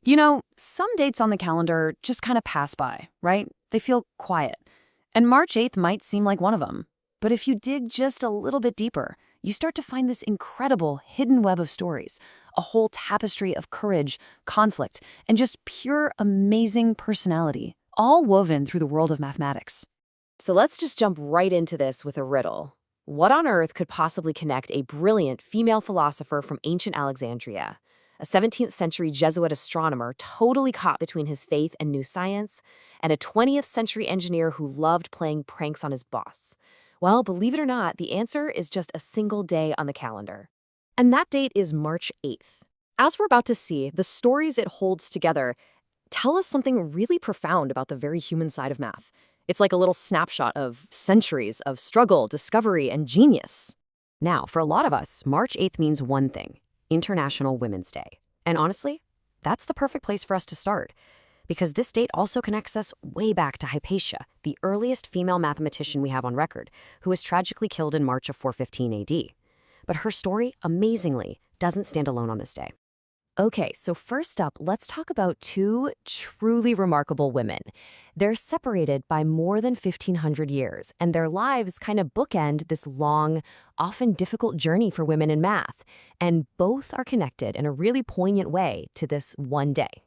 You know, some dates on the calendar just kind of pass by, right? They feel quiet. And March 8th might seem like one of them. But if you dig just a little bit deeper, you start to find this incredible hidden web of stories, a whole tapestry of courage, conflict, and just pure amazing personality, all woven through the world of mathematics. So let's just jump right into this with a riddle. What on earth could possibly connect a brilliant female philosopher from ancient Alexandria, a 17th century Jesuit astronomer totally caught between his faith and new science, and a 20th century engineer who loved playing pranks on his boss? Well, believe it or not, the answer is just a single day on the calendar. And that date is March 8th. As we're about to see, the stories it holds together tell us something really profound about the very human side of math. It's like a little snapshot of centuries of struggle, discovery, and genius. Now, for a lot of us, March 8th means one thing: International Women's Day. And honestly, that's the perfect place for us to start, because this date also connects us way back to Hypatia, the earliest female mathematician we have on record, who was tragically killed in March of 415 AD. But her story, amazingly, doesn't stand alone on this day. Okay, so first up, let's talk about two truly remarkable women. They're separated by more than 1,500 years, and their lives kind of bookend this long, often difficult journey for women in math. And both are connected in a really poignant way to this one day.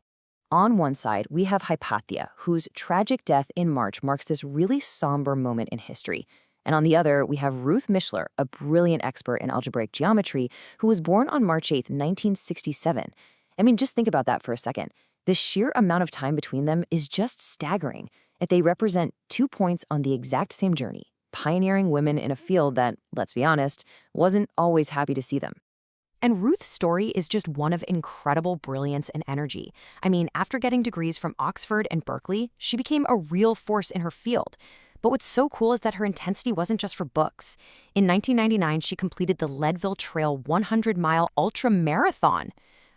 On one side, we have Hypatia, whose tragic death in March marks this really somber moment in history. And on the other, we have Ruth Michler, a brilliant expert in algebraic geometry, who was born on March 8th, 1967. I mean, just think about that for a second. The sheer amount of time between them is just staggering. Yet they represent 2 points on the exact same journey, pioneering women in a field that, let's be honest, wasn't always happy to see them. And Ruth's story is just one of incredible brilliance and energy. I mean, after getting degrees from Oxford and Berkeley, she became a real force in her field. But what's so cool is that her intensity wasn't just for books. In 1999, she completed the Leadville Trail 100-mile ultra marathon.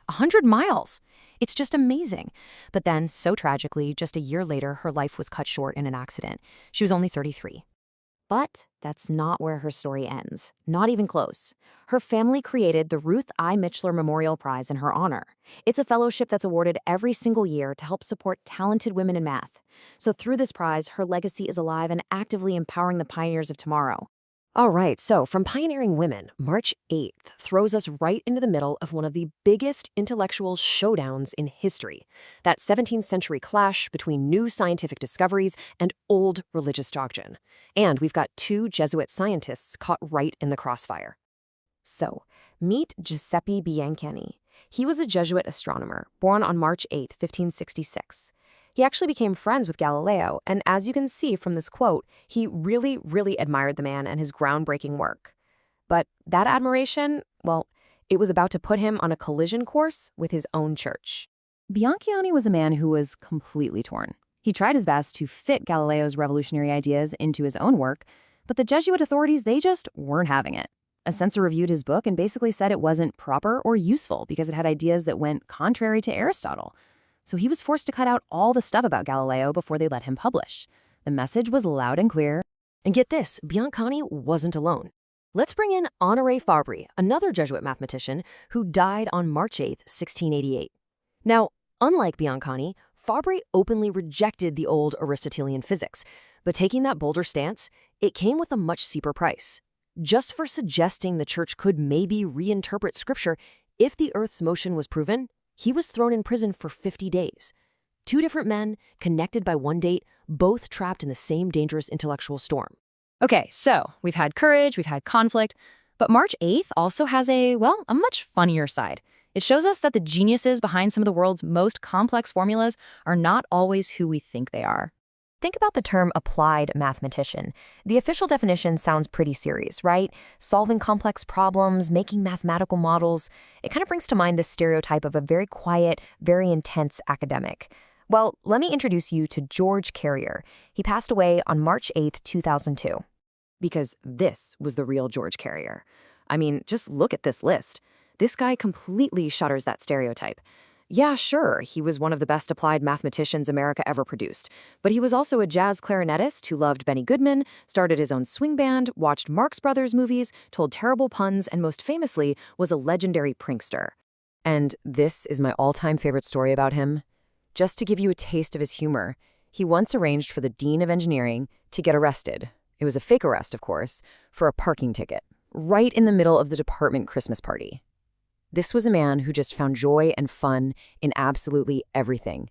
100 miles! It's just amazing. But then, so tragically, just a year later, her life was cut short in an accident. She was only 33. But that's not where her story ends. Not even close. Her family created the Ruth I. Michler Memorial Prize in her honor. It's a fellowship that's awarded every single year to help support talented women in math. So through this prize, her legacy is alive and actively empowering the pioneers of tomorrow. All right, so from pioneering women, March 8th throws us right into the middle of one of the biggest intellectual showdowns in history, that 17th century clash between new scientific discoveries and old religious doctrine. And we've got two Jesuit scientists caught right in the crossfire. So, meet Giuseppe Biancani. He was a Jesuit astronomer, born on March 8, 1566. He actually became friends with Galileo, and as you can see from this quote, he really admired the man and his groundbreaking work. But that admiration, well, it was about to put him on a collision course with his own church. Biancani was a man who was completely torn. He tried his best to fit Galileo's revolutionary ideas into his own work, but the Jesuit authorities, they just weren't having it. A censor reviewed his book and basically said it wasn't proper or useful because it had ideas that went contrary to Aristotle. So he was forced to cut out all the stuff about Galileo before they let him publish. The message was loud and clear. And get this, Biancani wasn't alone. Let's bring in Honoré Fabri, another Jesuit mathematician who died on March 8, 1688. Now, unlike Biancani, Fabri openly rejected the old Aristotelian physics, but taking that bolder stance, it came with a much steeper price. Just for suggesting the church could maybe reinterpret scripture if the Earth's motion was proven, he was thrown in prison for 50 days. Two different men, connected by one date, both trapped in the same dangerous intellectual storm. Okay, so we've had courage, we've had conflict, but March 8th also has a much funnier side. It shows us that the geniuses behind some of the world's most complex formulas are not always who we think they are. Think about the term applied mathematician. The official definition sounds pretty serious, right? Solving complex problems, making mathematical models. It kind of brings to mind this stereotype of a very quiet, very intense academic. Well, let me introduce you to George Carrier. He passed away on March 8th, 2002. Because this was the real George Carrier. I mean, just look at this list. This guy completely shatters that stereotype. Yeah, sure, he was one of the best applied mathematicians America ever produced, but he was also a jazz clarinetist who loved Benny Goodman, started his own swing band, watched Marx Brothers movies, told terrible puns, and most famously was a legendary prankster. And this is my all-time favorite story about him. Just to give you a taste of his humor, he once arranged for the dean of engineering to get arrested. It was a fake arrest, of course, for a parking ticket, right in the middle of the department Christmas party. This was a man who just found joy and fun in absolutely everything.